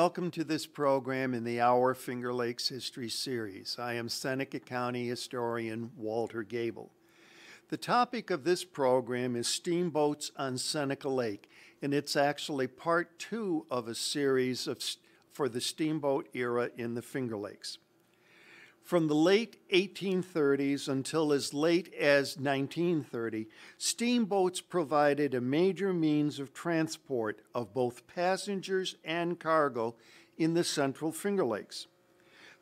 welcome to this program in the Our Finger Lakes History Series. I am Seneca County historian Walter Gable. The topic of this program is steamboats on Seneca Lake, and it's actually part 2 of a series for the Steamboat Era in the Finger Lakes. From the late 1830s until as late as 1930, steamboats provided a major means of transport of both passengers and cargo in the central Finger Lakes.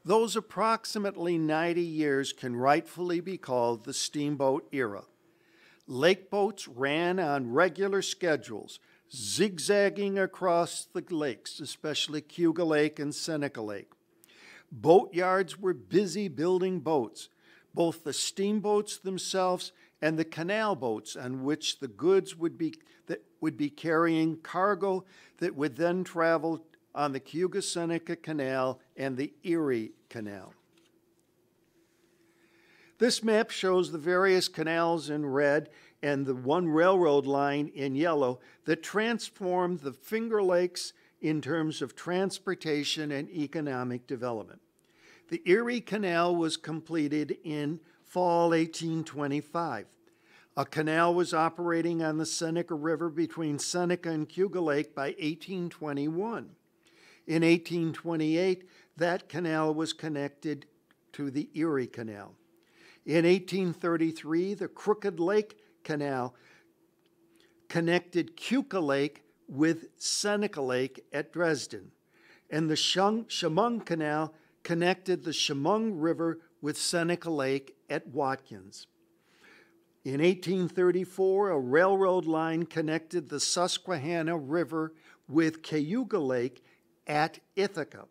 Those approximately 90 years can rightfully be called the Steamboat Era. Lake boats ran on regular schedules, zigzagging across the lakes, especially Cayuga Lake and Seneca Lake. Boat yards were busy building boats, both the steamboats themselves and the canal boats on which the goods would be carrying cargo that would then travel on the Cayuga-Seneca Canal and the Erie Canal. This map shows the various canals in red and the one railroad line in yellow that transformed the Finger Lakes in terms of transportation and economic development. The Erie Canal was completed in fall 1825. A canal was operating on the Seneca River between Seneca and Cayuga Lake by 1821. In 1828, that canal was connected to the Erie Canal. In 1833, the Crooked Lake Canal connected Cayuga Lake with Seneca Lake at Dresden, and the Chemung Canal connected the Chemung River with Seneca Lake at Watkins. In 1834, a railroad line connected the Susquehanna River with Cayuga Lake at Ithaca.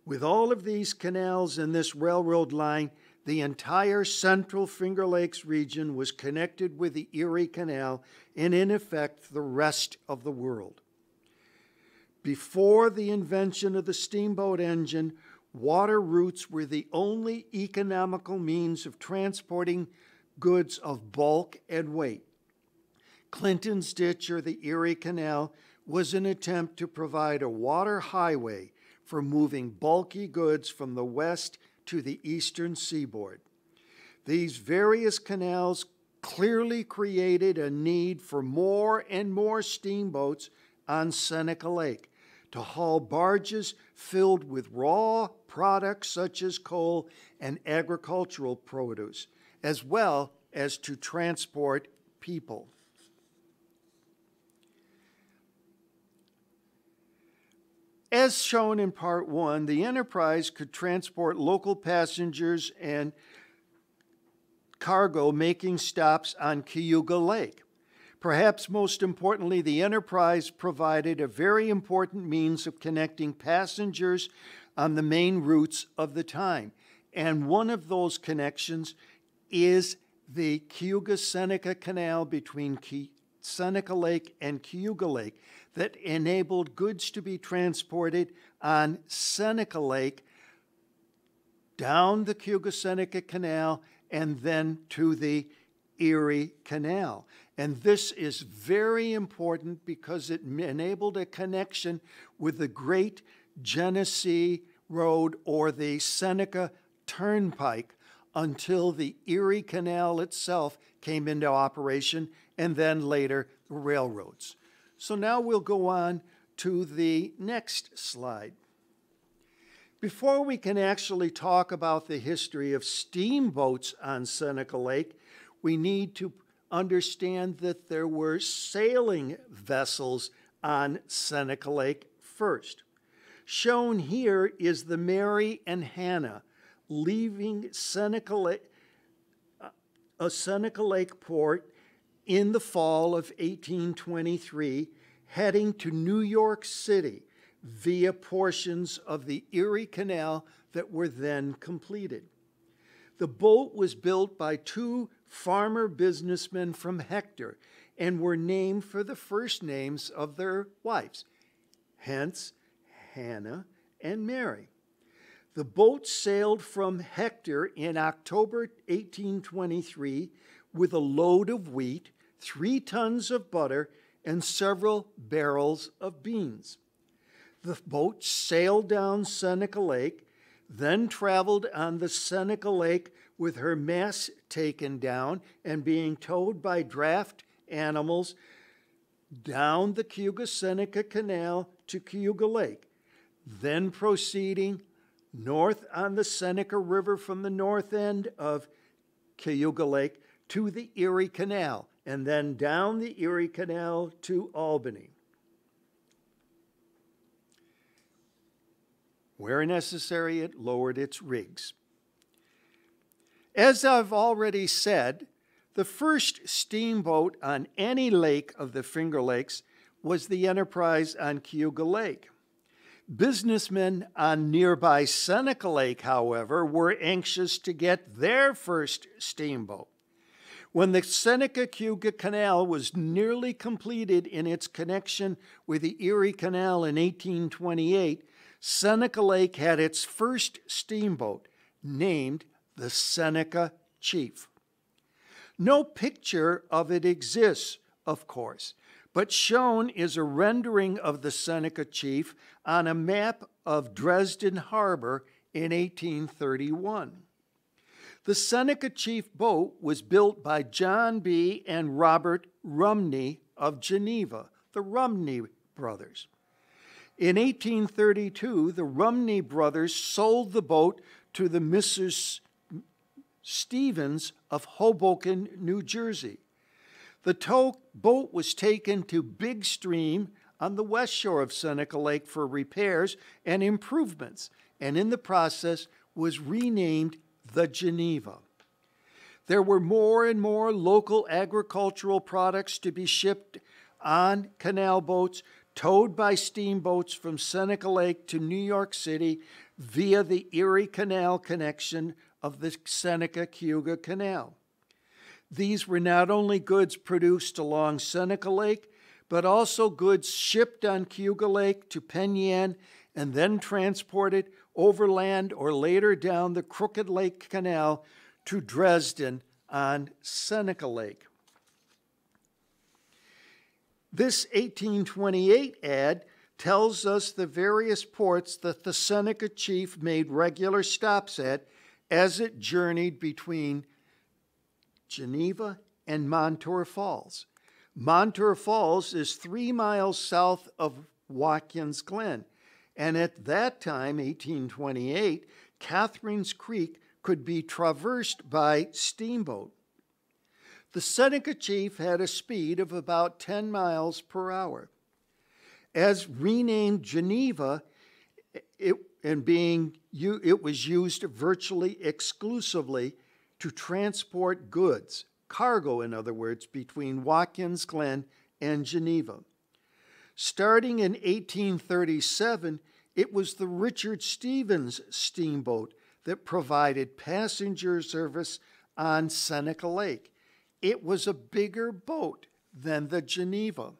With all of these canals and this railroad line, the entire central Finger Lakes region was connected with the Erie Canal and, in effect, the rest of the world. Before the invention of the steamboat engine, water routes were the only economical means of transporting goods of bulk and weight. Clinton's Ditch, or the Erie Canal, was an attempt to provide a water highway for moving bulky goods from the west to the eastern seaboard. These various canals clearly created a need for more and more steamboats on Seneca Lake to haul barges filled with raw products such as coal and agricultural produce, as well as to transport people. As shown in Part 1, the enterprise could transport local passengers and cargo making stops on Cayuga Lake. Perhaps most importantly, the enterprise provided a very important means of connecting passengers on the main routes of the time. And one of those connections is the Cayuga-Seneca Canal between Seneca Lake and Cayuga Lake that enabled goods to be transported on Seneca Lake down the Cayuga-Seneca Canal and then to the Erie Canal. And this is very important because it enabled a connection with the Great Genesee Road, or the Seneca Turnpike, until the Erie Canal itself came into operation, and then later the railroads. So now we'll go on to the next slide. Before we can actually talk about the history of steamboats on Seneca Lake, we need to understand that there were sailing vessels on Seneca Lake first. Shown here is the Mary and Hannah leaving Seneca Lake port in the fall of 1823, heading to New York City via portions of the Erie Canal that were then completed. The boat was built by 2 farmer businessmen from Hector and were named for the first names of their wives, hence Hannah and Mary. The boat sailed from Hector in October 1823 with a load of wheat, 3 tons of butter, and several barrels of beans. The boat sailed down Seneca Lake, then traveled on the Seneca Lake with her masts taken down and being towed by draft animals down the Cayuga-Seneca Canal to Cayuga Lake, then proceeding north on the Seneca River from the north end of Cayuga Lake to the Erie Canal, and then down the Erie Canal to Albany. Where necessary, it lowered its rigs. As I've already said, the first steamboat on any lake of the Finger Lakes was the Enterprise on Cayuga Lake. Businessmen on nearby Seneca Lake, however, were anxious to get their first steamboat. When the Seneca-Cayuga Canal was nearly completed in its connection with the Erie Canal in 1828, Seneca Lake had its first steamboat, named the Seneca Chief. No picture of it exists, of course, but shown is a rendering of the Seneca Chief on a map of Dresden Harbor in 1831. The Seneca Chief boat was built by John B. and Robert Rumney of Geneva, the Rumney brothers. In 1832, the Rumney brothers sold the boat to the Mrs. Stevens of Hoboken, New Jersey. The boat was taken to Big Stream on the west shore of Seneca Lake for repairs and improvements, and in the process was renamed the Geneva. There were more and more local agricultural products to be shipped on canal boats towed by steamboats from Seneca Lake to New York City via the Erie Canal connection of the Seneca-Cayuga Canal. These were not only goods produced along Seneca Lake, but also goods shipped on Cayuga Lake to Penn Yan and then transported overland or later down the Crooked Lake Canal to Dresden on Seneca Lake. This 1828 ad tells us the various ports that the Seneca Chief made regular stops at as it journeyed between Geneva and Montour Falls. Montour Falls is 3 miles south of Watkins Glen, and at that time, 1828, Catherine's Creek could be traversed by steamboat. The Seneca Chief had a speed of about 10 miles per hour. As renamed Geneva, it was used virtually exclusively to transport goods, cargo in other words, between Watkins Glen and Geneva. Starting in 1837, it was the Richard Stevens steamboat that provided passenger service on Seneca Lake. It was a bigger boat than the Geneva.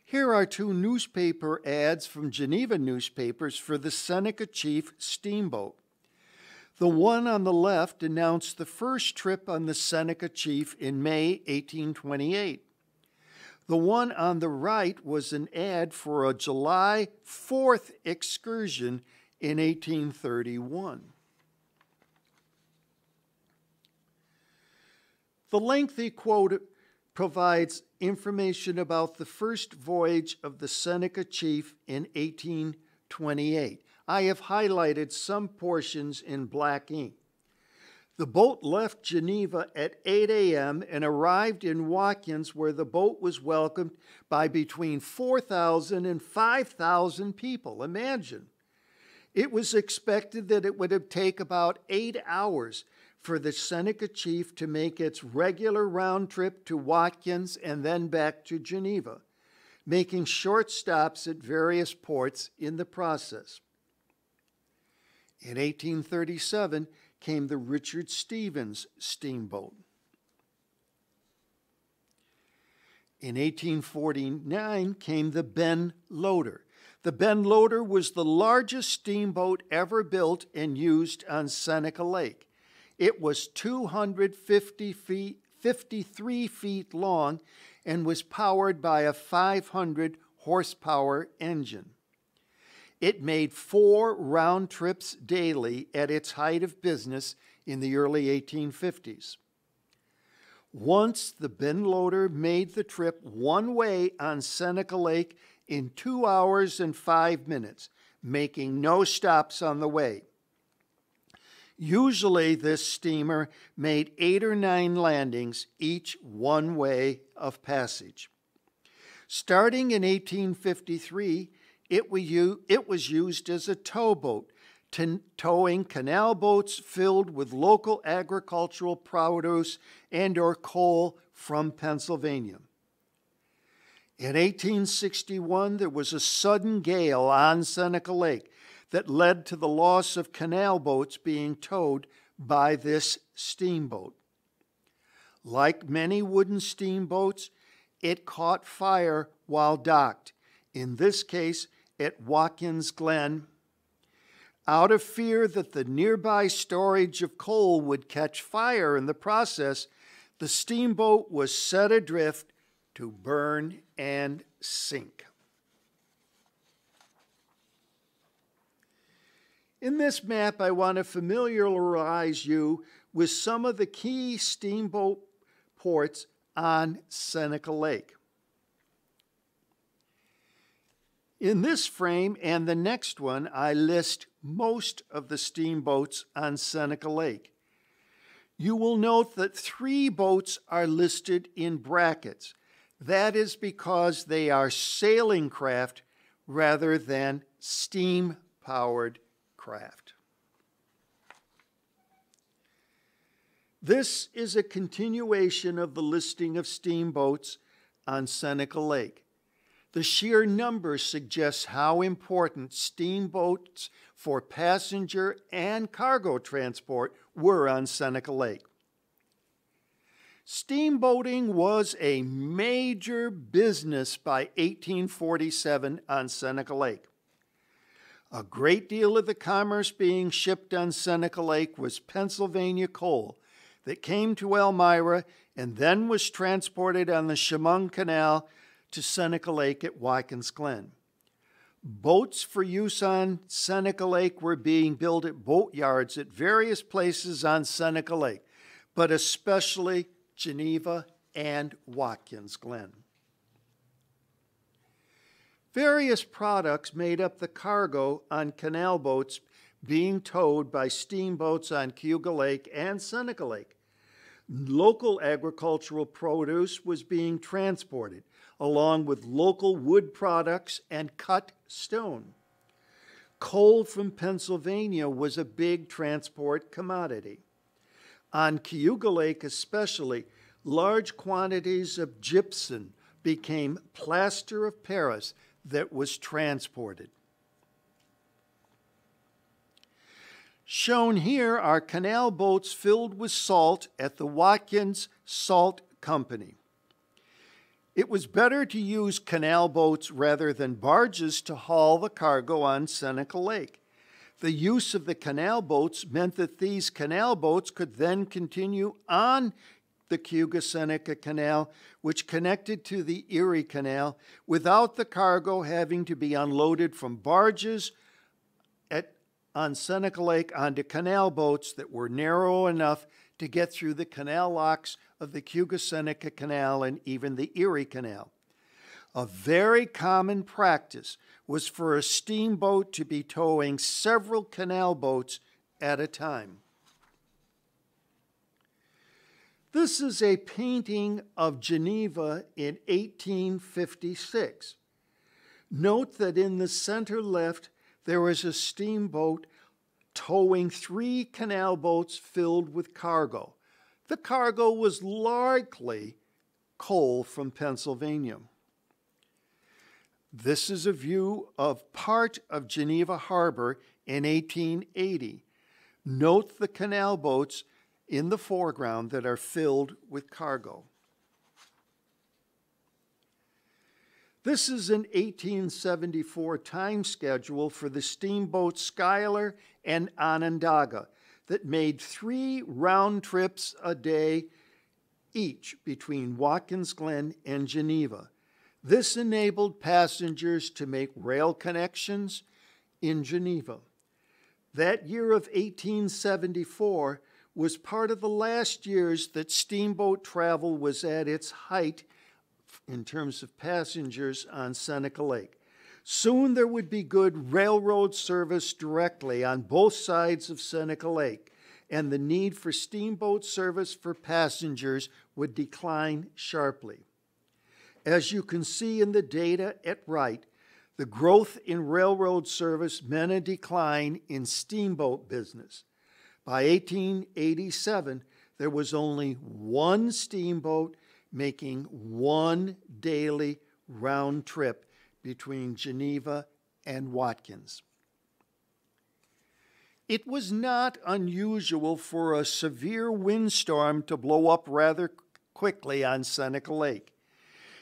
Here are 2 newspaper ads from Geneva newspapers for the Seneca Chief steamboat. The one on the left announced the first trip on the Seneca Chief in May 1828. The one on the right was an ad for a July 4th excursion in 1831. The lengthy quote provides information about the first voyage of the Seneca Chief in 1828. I have highlighted some portions in black ink. The boat left Geneva at 8 a.m. and arrived in Watkins, where the boat was welcomed by between 4,000 and 5,000 people. Imagine. It was expected that it would take about 8 hours for the Seneca Chief to make its regular round trip to Watkins and then back to Geneva, making short stops at various ports in the process. In 1837 came the Richard Stevens steamboat. In 1849 came the Ben Loader. The Ben Loader was the largest steamboat ever built and used on Seneca Lake. It was 253 feet long and was powered by a 500 horsepower engine. It made 4 round trips daily at its height of business in the early 1850s. Once the bin loader made the trip one way on Seneca Lake in 2 hours and 5 minutes, making no stops on the way. Usually this steamer made 8 or 9 landings, each one way of passage. Starting in 1853, it was used as a towboat, towing canal boats filled with local agricultural produce and or coal from Pennsylvania. In 1861, there was a sudden gale on Seneca Lake that led to the loss of canal boats being towed by this steamboat. Like many wooden steamboats, it caught fire while docked, in this case at Watkins Glen. Out of fear that the nearby storage of coal would catch fire in the process, the steamboat was set adrift to burn and sink. In this map, I want to familiarize you with some of the key steamboat ports on Seneca Lake. In this frame and the next one, I list most of the steamboats on Seneca Lake. You will note that 3 boats are listed in brackets. That is because they are sailing craft rather than steam-powered craft. This is a continuation of the listing of steamboats on Seneca Lake. The sheer number suggests how important steamboats for passenger and cargo transport were on Seneca Lake. Steamboating was a major business by 1847 on Seneca Lake. A great deal of the commerce being shipped on Seneca Lake was Pennsylvania coal that came to Elmira and then was transported on the Chemung Canal to Seneca Lake at Watkins Glen. Boats for use on Seneca Lake were being built at boat yards at various places on Seneca Lake, but especially Geneva and Watkins Glen. Various products made up the cargo on canal boats being towed by steamboats on Cayuga Lake and Seneca Lake. Local agricultural produce was being transported, along with local wood products and cut stone. Coal from Pennsylvania was a big transport commodity. On Cayuga Lake especially, large quantities of gypsum became plaster of Paris that was transported. Shown here are canal boats filled with salt at the Watkins Salt Company. It was better to use canal boats rather than barges to haul the cargo on Seneca Lake. The use of the canal boats meant that these canal boats could then continue on the Cayuga-Seneca Canal, which connected to the Erie Canal, without the cargo having to be unloaded from barges on Seneca Lake onto canal boats that were narrow enough to get through the canal locks of the Cayuga-Seneca Canal and even the Erie Canal. A very common practice was for a steamboat to be towing several canal boats at a time. This is a painting of Geneva in 1856. Note that in the center left, there was a steamboat towing 3 canal boats filled with cargo. The cargo was largely coal from Pennsylvania. This is a view of part of Geneva Harbor in 1880. Note the canal boats in the foreground that are filled with cargo. This is an 1874 time schedule for the steamboat Schuyler and Onondaga that made 3 round trips a day each between Watkins Glen and Geneva. This enabled passengers to make rail connections in Geneva. That year of 1874 was part of the last years that steamboat travel was at its height in terms of passengers on Seneca Lake. Soon there would be good railroad service directly on both sides of Seneca Lake, and the need for steamboat service for passengers would decline sharply. As you can see in the data at right, the growth in railroad service meant a decline in steamboat business. By 1887, there was only one steamboat making one daily round trip between Geneva and Watkins. It was not unusual for a severe windstorm to blow up rather quickly on Seneca Lake.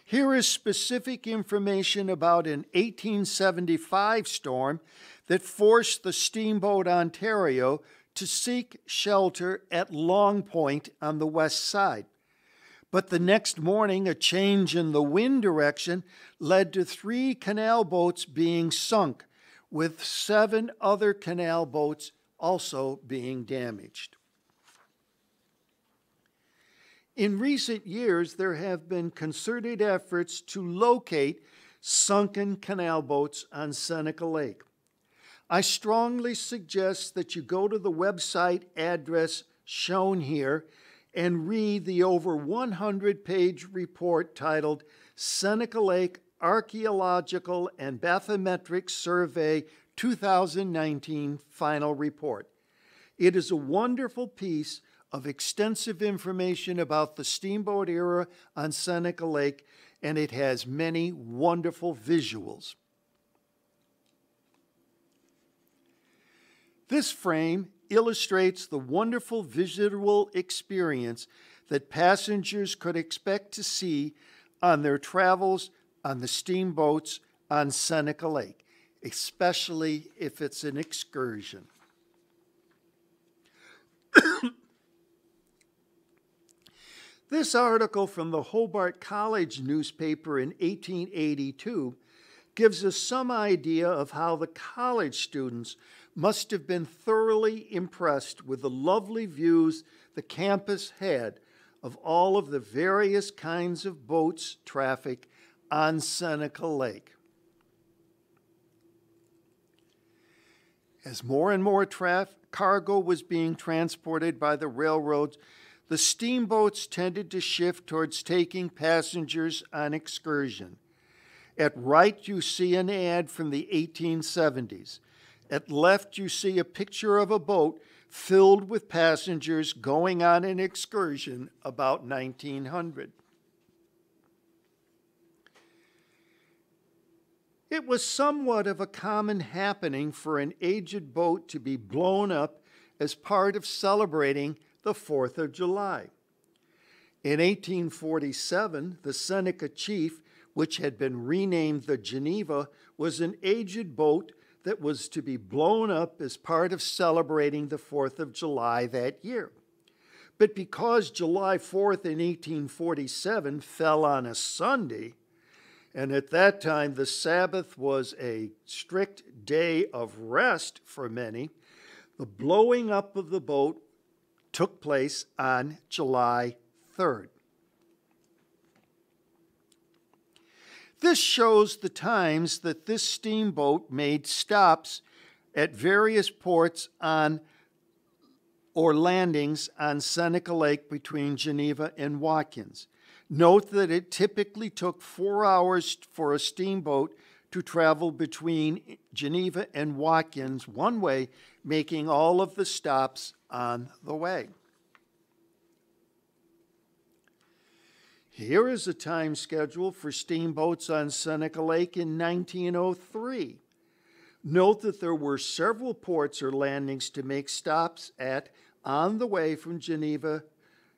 Here is specific information about an 1875 storm that forced the Steamboat Ontario to seek shelter at Long Point on the west side. But the next morning, a change in the wind direction led to 3 canal boats being sunk, with 7 other canal boats also being damaged. In recent years, there have been concerted efforts to locate sunken canal boats on Seneca Lake. I strongly suggest that you go to the website address shown here and read the over 100-page report titled Seneca Lake Archaeological and Bathymetric Survey 2019 Final Report. It is a wonderful piece of extensive information about the Steamboat Era on Seneca Lake, and it has many wonderful visuals. This frame illustrates the wonderful visual experience that passengers could expect to see on their travels on the steamboats on Seneca Lake, especially if it's an excursion. This article from the Hobart College newspaper in 1882 gives us some idea of how the college students must have been thoroughly impressed with the lovely views the campus had of all of the various kinds of boats traffic on Seneca Lake. As more and more cargo was being transported by the railroads, the steamboats tended to shift towards taking passengers on excursion. At right, you see an ad from the 1870s. At left, you see a picture of a boat filled with passengers going on an excursion about 1900. It was somewhat of a common happening for an aged boat to be blown up as part of celebrating the 4th of July. In 1847, the Seneca Chief, which had been renamed the Geneva, was an aged boat that was to be blown up as part of celebrating the 4th of July that year. But because July 4th in 1847 fell on a Sunday, and at that time the Sabbath was a strict day of rest for many, the blowing up of the boat took place on July 3rd. This shows the times that this steamboat made stops at various ports on or landings on Seneca Lake between Geneva and Watkins. Note that it typically took 4 hours for a steamboat to travel between Geneva and Watkins one way, making all of the stops on the way. Here is a time schedule for steamboats on Seneca Lake in 1903. Note that there were several ports or landings to make stops at on the way from Geneva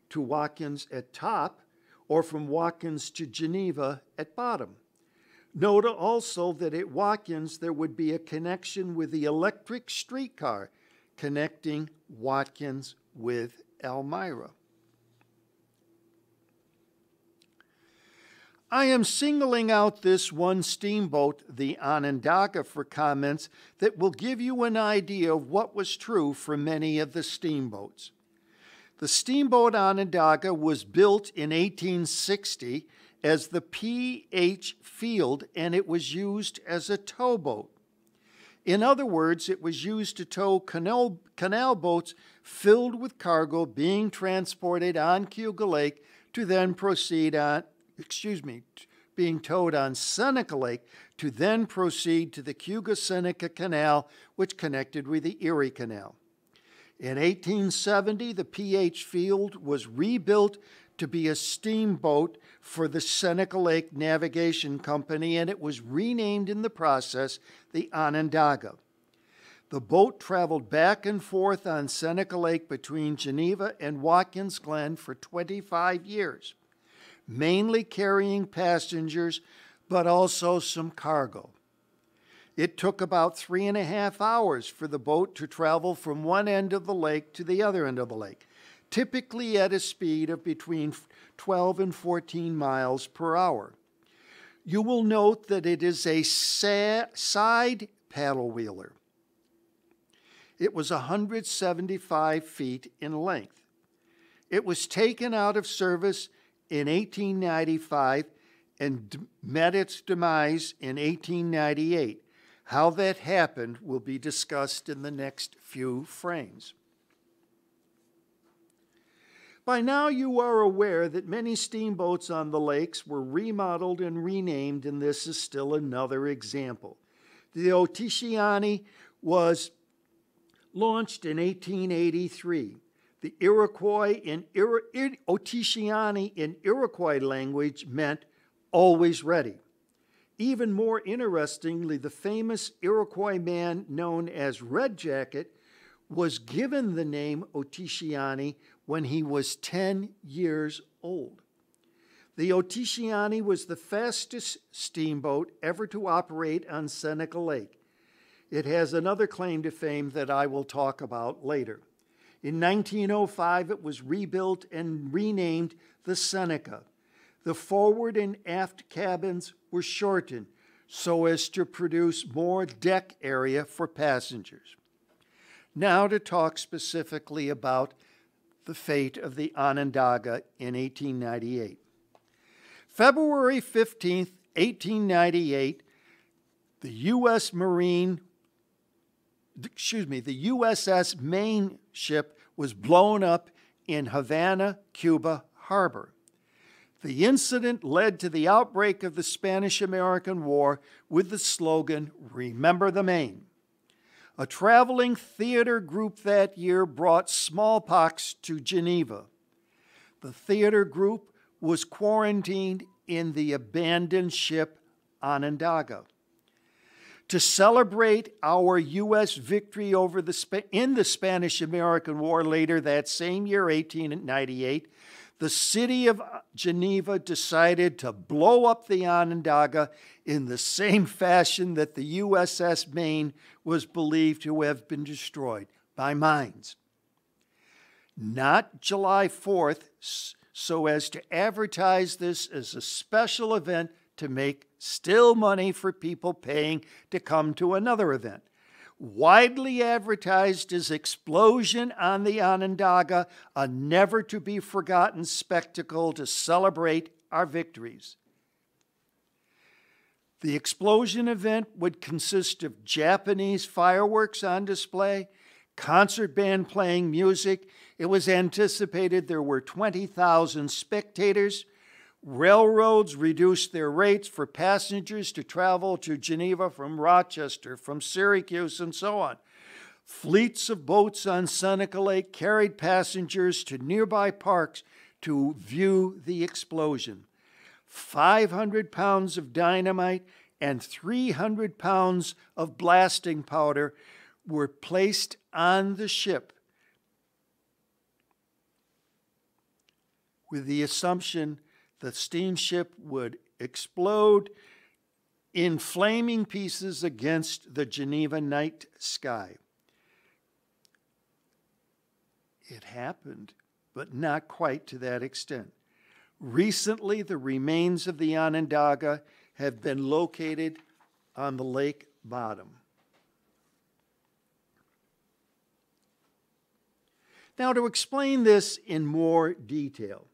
to Watkins at top, or from Watkins to Geneva at bottom. Note also that at Watkins there would be a connection with the electric streetcar connecting Watkins with Elmira. I am singling out this one steamboat, the Onondaga, for comments that will give you an idea of what was true for many of the steamboats. The steamboat Onondaga was built in 1860 as the P.H. Field, and it was used as a towboat. In other words, it was used to tow canal boats filled with cargo being transported on Cayuga Lake to then proceed on, being towed on Seneca Lake to then proceed to the Cayuga-Seneca Canal, which connected with the Erie Canal. In 1870, the P.H. Field was rebuilt to be a steamboat for the Seneca Lake Navigation Company, and it was renamed in the process the Onondaga. The boat traveled back and forth on Seneca Lake between Geneva and Watkins Glen for 25 years, mainly carrying passengers, but also some cargo. It took about 3.5 hours for the boat to travel from one end of the lake to the other end of the lake, typically at a speed of between 12 and 14 miles per hour. You will note that it is a side paddle wheeler. It was 175 feet in length. It was taken out of service in 1895 and met its demise in 1898. How that happened will be discussed in the next few frames. By now you are aware that many steamboats on the lakes were remodeled and renamed, and this is still another example. The Otishani was launched in 1883. The Iroquois in Otishani in Iroquois language meant always ready. Even more interestingly, the famous Iroquois man known as Red Jacket was given the name Otishani when he was 10 years old. The Otishani was the fastest steamboat ever to operate on Seneca Lake. It has another claim to fame that I will talk about later. In 1905, it was rebuilt and renamed the Seneca. The forward and aft cabins were shortened so as to produce more deck area for passengers. Now to talk specifically about the fate of the Onondaga in 1898. February 15th, 1898, the USS Maine ship was blown up in Havana, Cuba harbor. The incident led to the outbreak of the Spanish-American War with the slogan, "Remember the Maine." A traveling theater group that year brought smallpox to Geneva. The theater group was quarantined in the abandoned ship Onondaga. To celebrate our U.S. victory in the Spanish-American War later that same year, 1898, the city of Geneva decided to blow up the Onondaga in the same fashion that the USS Maine was believed to have been destroyed, by mines. Not July 4th, so as to advertise this as a special event to make still money for people paying to come to another event. Widely advertised as explosion on the Onondaga, a never-to-be-forgotten spectacle to celebrate our victories. The explosion event would consist of Japanese fireworks on display, concert band playing music. It was anticipated there were 20,000 spectators. Railroads reduced their rates for passengers to travel to Geneva from Rochester, from Syracuse, and so on. Fleets of boats on Seneca Lake carried passengers to nearby parks to view the explosion. 500 pounds of dynamite and 300 pounds of blasting powder were placed on the ship with the assumption the steamship would explode in flaming pieces against the Geneva night sky. It happened, but not quite to that extent. Recently, the remains of the Onondaga have been located on the lake bottom. Now, to explain this in more detail,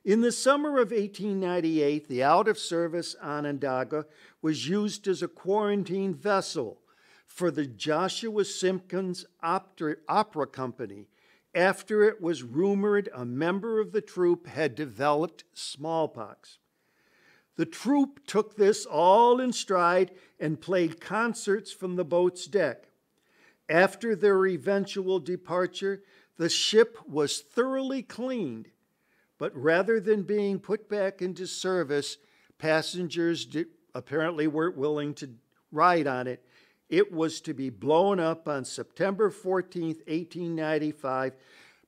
in the summer of 1898, the out-of-service Onondaga was used as a quarantine vessel for the Joshua Simpkins Opera Company after it was rumored a member of the troupe had developed smallpox. The troupe took this all in stride and played concerts from the boat's deck. After their eventual departure, the ship was thoroughly cleaned, but rather than being put back into service, passengers apparently weren't willing to ride on it. It was to be blown up on September 14th, 1895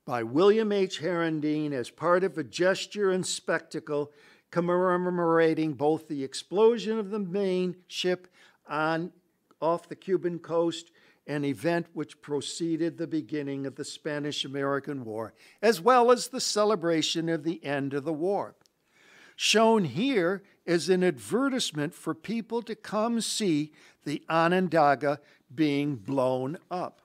by William H. Herondine as part of a gesture and spectacle commemorating both the explosion of the main ship off the Cuban coast, an event which preceded the beginning of the Spanish-American War, as well as the celebration of the end of the war. Shown here is an advertisement for people to come see the Onondaga being blown up.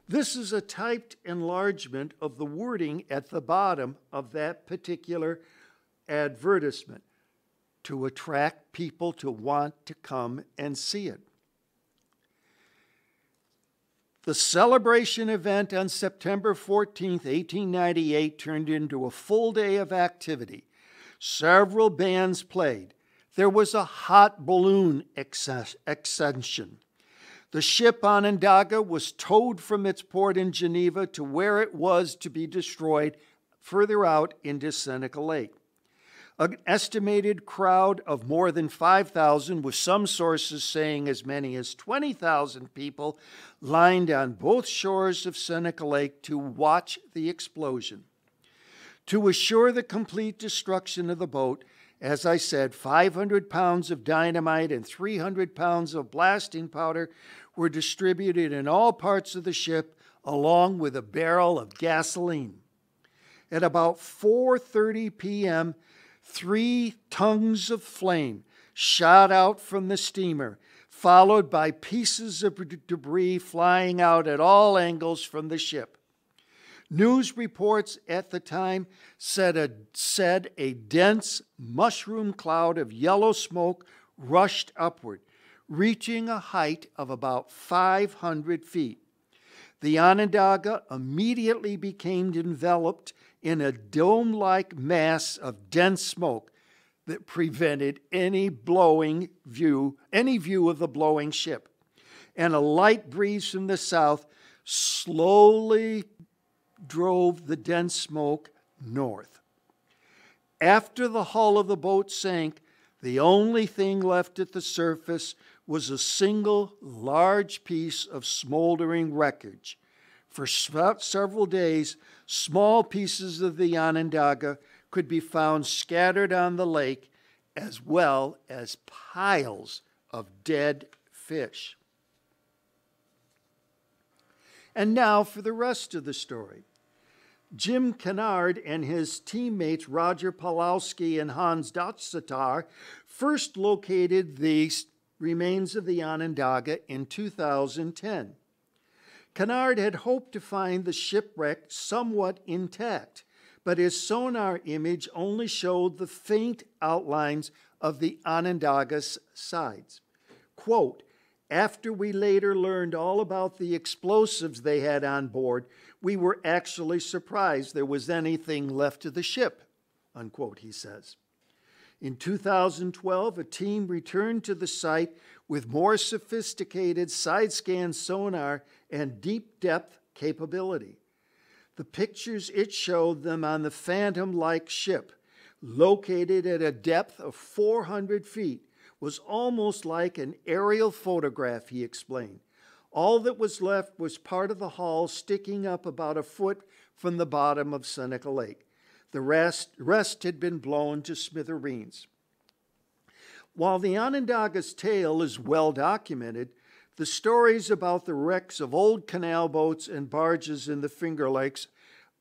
This is a typed enlargement of the wording at the bottom of that particular advertisement to attract people to want to come and see it. The celebration event on September 14th, 1898 turned into a full day of activity. Several bands played. There was a hot balloon ascension. The ship Onondaga was towed from its port in Geneva to where it was to be destroyed further out into Seneca Lake. An estimated crowd of more than 5,000, with some sources saying as many as 20,000 people, lined on both shores of Seneca Lake to watch the explosion. To assure the complete destruction of the boat, as I said, 500 pounds of dynamite and 300 pounds of blasting powder were distributed in all parts of the ship, along with a barrel of gasoline. At about 4:30 p.m., 3 tongues of flame shot out from the steamer, followed by pieces of debris flying out at all angles from the ship. News reports at the time said a dense mushroom cloud of yellow smoke rushed upward, reaching a height of about 500 feet. The Onondaga immediately became enveloped in a dome-like mass of dense smoke that prevented any view of the blowing ship. And a light breeze from the south slowly drove the dense smoke north. After the hull of the boat sank, the only thing left at the surface was a single large piece of smoldering wreckage. For several days, small pieces of the Onondaga could be found scattered on the lake, as well as piles of dead fish. And now for the rest of the story. Jim Kennard and his teammates Roger Pawlowski and Hans Dotzetar first located the remains of the Onondaga in 2010. Kennard had hoped to find the shipwreck somewhat intact, but his sonar image only showed the faint outlines of the Onondaga's sides. Quote, "After we later learned all about the explosives they had on board, we were actually surprised there was anything left of the ship," unquote, he says. In 2012, a team returned to the site with more sophisticated side-scan sonar and deep-depth capability. The pictures it showed them on the Phantom-like ship, located at a depth of 400 feet, was almost like an aerial photograph, he explained. All that was left was part of the hull sticking up about a foot from the bottom of Seneca Lake. The rest had been blown to smithereens. While the Onondaga's tale is well documented, the stories about the wrecks of old canal boats and barges in the Finger Lakes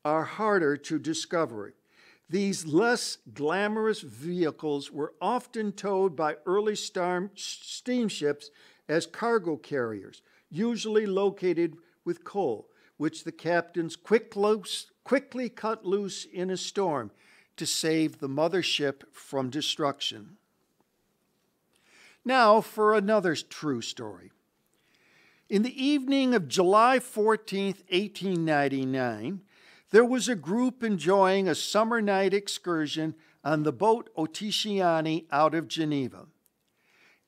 are harder to discover. These less glamorous vehicles were often towed by early steamships as cargo carriers, usually located with coal, which the captains quickly cut loose in a storm to save the mothership from destruction. Now for another true story. In the evening of July 14, 1899, there was a group enjoying a summer night excursion on the boat Oticiani out of Geneva.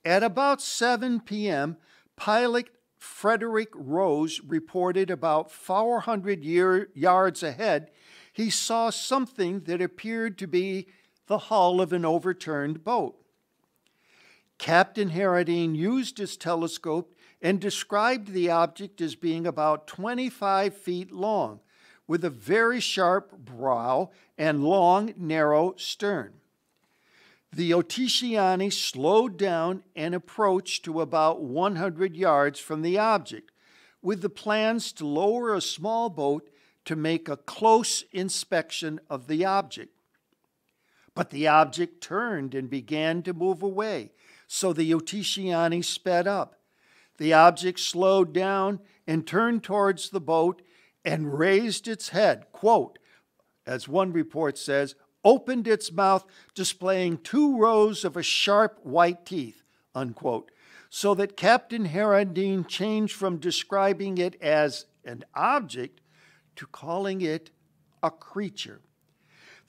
At about 7 p.m., pilot Frederick Rose reported about 400 yards ahead he saw something that appeared to be the hull of an overturned boat. Captain Harradine used his telescope and described the object as being about 25 feet long, with a very sharp brow and long, narrow stern. The Oticiani slowed down and approached to about 100 yards from the object, with the plans to lower a small boat to make a close inspection of the object. But the object turned and began to move away, so the Oticiani sped up. The object slowed down and turned towards the boat and raised its head, quote, as one report says, opened its mouth, displaying 2 rows of a sharp white teeth, unquote, so that Captain Harradine changed from describing it as an object to calling it a creature.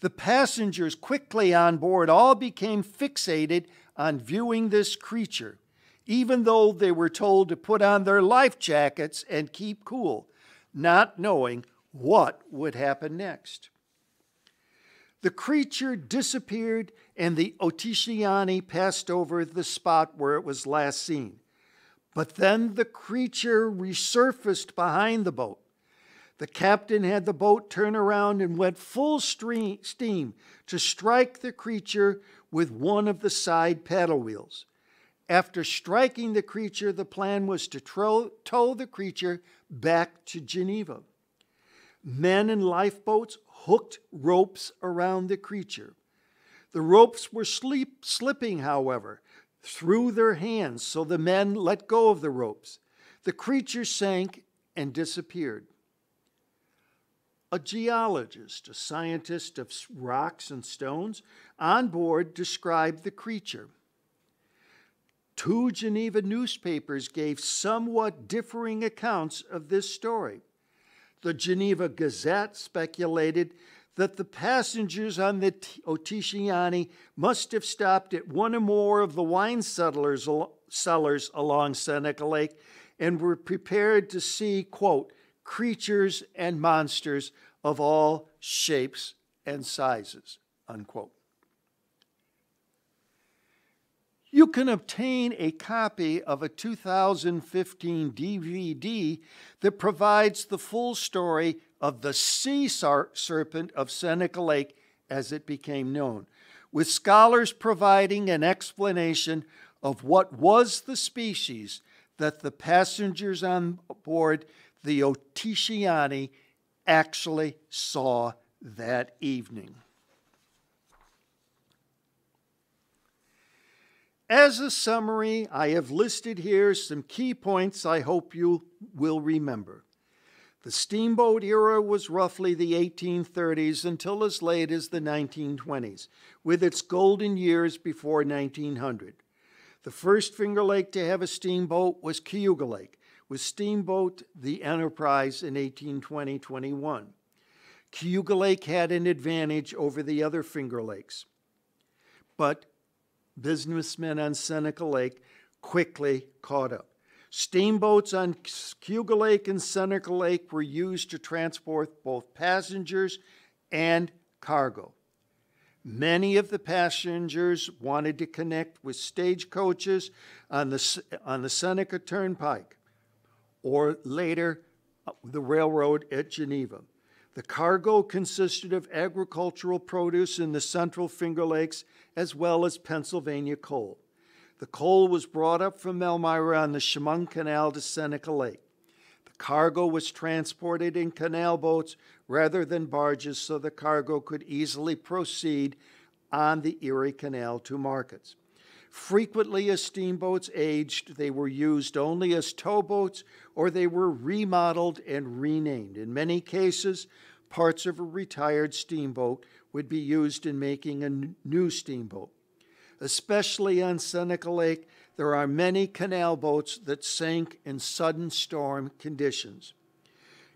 The passengers quickly on board all became fixated on viewing this creature, even though they were told to put on their life jackets and keep cool, not knowing what would happen next. The creature disappeared and the Oticiani passed over the spot where it was last seen. But then the creature resurfaced behind the boat. The captain had the boat turn around and went full steam to strike the creature with one of the side paddle wheels. After striking the creature, the plan was to tow the creature back to Geneva. Men in lifeboats hooked ropes around the creature. The ropes were slipping, however, through their hands, so the men let go of the ropes. The creature sank and disappeared. A geologist, a scientist of rocks and stones, on board described the creature. 2 Geneva newspapers gave somewhat differing accounts of this story. The Geneva Gazette speculated that the passengers on the Oticiani must have stopped at one or more of the wine cellars along Seneca Lake and were prepared to see, quote, creatures and monsters of all shapes and sizes, unquote. You can obtain a copy of a 2015 DVD that provides the full story of the sea serpent of Seneca Lake as it became known, with scholars providing an explanation of what was the species that the passengers on board the Oticiani actually saw that evening. As a summary, I have listed here some key points I hope you will remember. The steamboat era was roughly the 1830s until as late as the 1920s, with its golden years before 1900. The first Finger Lake to have a steamboat was Cayuga Lake, with Steamboat the Enterprise in 1820-21. Cayuga Lake had an advantage over the other Finger Lakes, but businessmen on Seneca Lake quickly caught up. Steamboats on Cayuga Lake and Seneca Lake were used to transport both passengers and cargo. Many of the passengers wanted to connect with stagecoaches on the Seneca Turnpike, or later the railroad at Geneva. The cargo consisted of agricultural produce in the central Finger Lakes as well as Pennsylvania coal. The coal was brought up from Elmira on the Chemung Canal to Seneca Lake. The cargo was transported in canal boats rather than barges so the cargo could easily proceed on the Erie Canal to markets. Frequently, as steamboats aged, they were used only as towboats or they were remodeled and renamed. In many cases, parts of a retired steamboat would be used in making a new steamboat. Especially on Seneca Lake, there are many canal boats that sank in sudden storm conditions.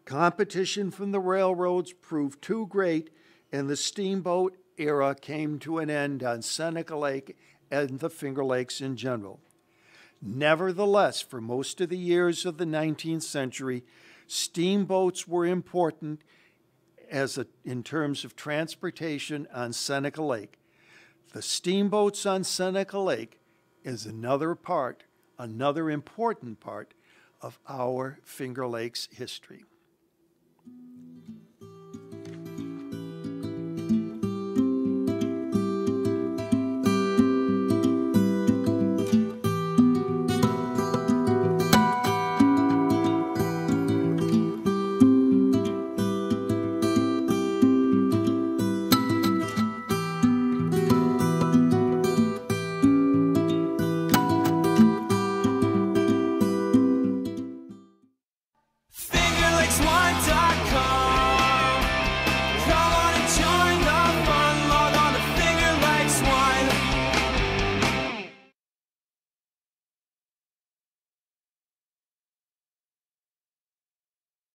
Competition from the railroads proved too great, and the Steamboat Era came to an end on Seneca Lake and the Finger Lakes in general. Nevertheless, for most of the years of the 19th century, steamboats were important in terms of transportation on Seneca Lake. The steamboats on Seneca Lake is another important part of our Finger Lakes history.